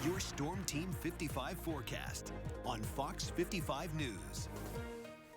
Your Storm Team 55 forecast on Fox 55 News.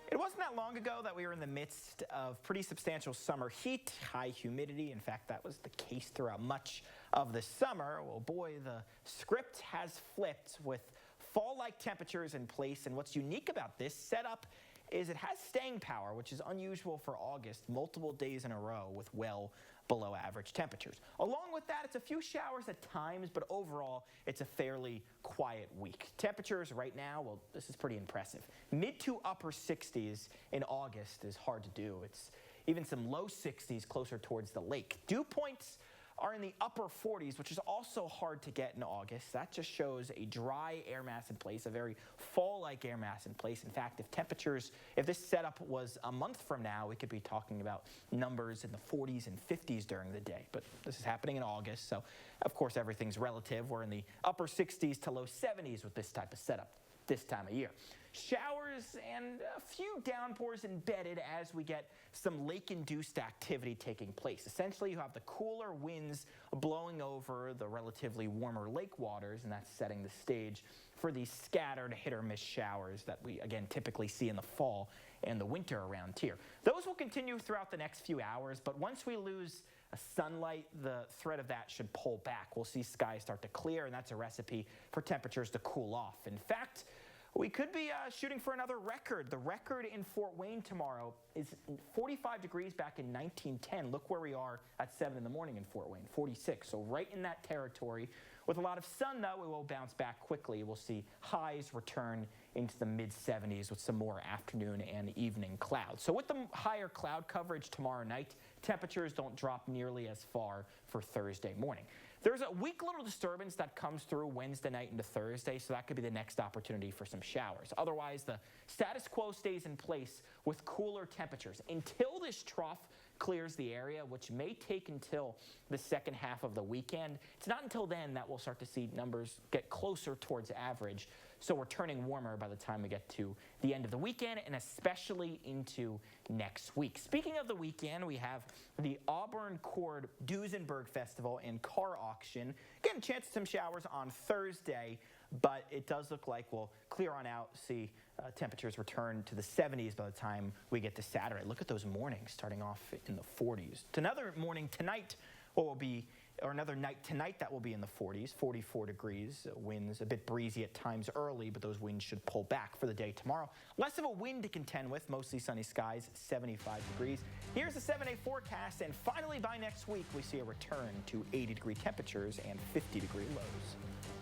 It wasn't that long ago that we were in the midst of pretty substantial summer heat, high humidity. In fact, that was the case throughout much of the summer. Well, boy, the script has flipped with fall-like temperatures in place. And what's unique about this setup is it has staying power, which is unusual for August, multiple days in a row with well below average temperatures. Along with that, it's a few showers at times, but overall, it's a fairly quiet week. Temperatures right now, well, this is pretty impressive. Mid to upper 60s in August is hard to do. It's even some low 60s closer towards the lake. Dew points are in the upper 40s, which is also hard to get in August. That just shows a dry air mass in place, a very fall-like air mass in place. In fact, if this setup was a month from now, we could be talking about numbers in the 40s and 50s during the day. But this is happening in August, so of course everything's relative. We're in the upper 60s to low 70s with this type of setup this time of year. Showers and a few downpours embedded as we get some lake-induced activity taking place. Essentially, you have the cooler winds blowing over the relatively warmer lake waters, and that's setting the stage for these scattered hit-or-miss showers that we, again, typically see in the fall and the winter around here. Those will continue throughout the next few hours, but once we lose sunlight, the threat of that should pull back. We'll see skies start to clear, and that's a recipe for temperatures to cool off. In fact, we could be shooting for another record. The record in Fort Wayne tomorrow is 45 degrees back in 1910. Look where we are at 7 in the morning in Fort Wayne, 46. So right in that territory. With a lot of sun, though, we will bounce back quickly. We'll see highs return into the mid-70s with some more afternoon and evening clouds. So with the higher cloud coverage tomorrow night, temperatures don't drop nearly as far for Thursday morning. There's a weak little disturbance that comes through Wednesday night into Thursday, so that could be the next opportunity for some showers. Otherwise, the status quo stays in place with cooler temperatures until this trough clears the area, which may take until the second half of the weekend. It's not until then that we'll start to see numbers get closer towards average, so we're turning warmer by the time we get to the end of the weekend and especially into next week. Speaking of the weekend, we have the Auburn Cord Duesenberg Festival and car auction. Again, a chance of some showers on Thursday, but it does look like we'll clear on out, see temperatures return to the 70s by the time we get to Saturday. Look at those mornings starting off in the 40s. To another morning tonight another night tonight that will be in the 40s, 44 degrees. Winds a bit breezy at times early, but those winds should pull back for the day tomorrow. Less of a wind to contend with, mostly sunny skies, 75 degrees. Here's the 7-day forecast, and finally by next week we see a return to 80-degree temperatures and 50-degree lows.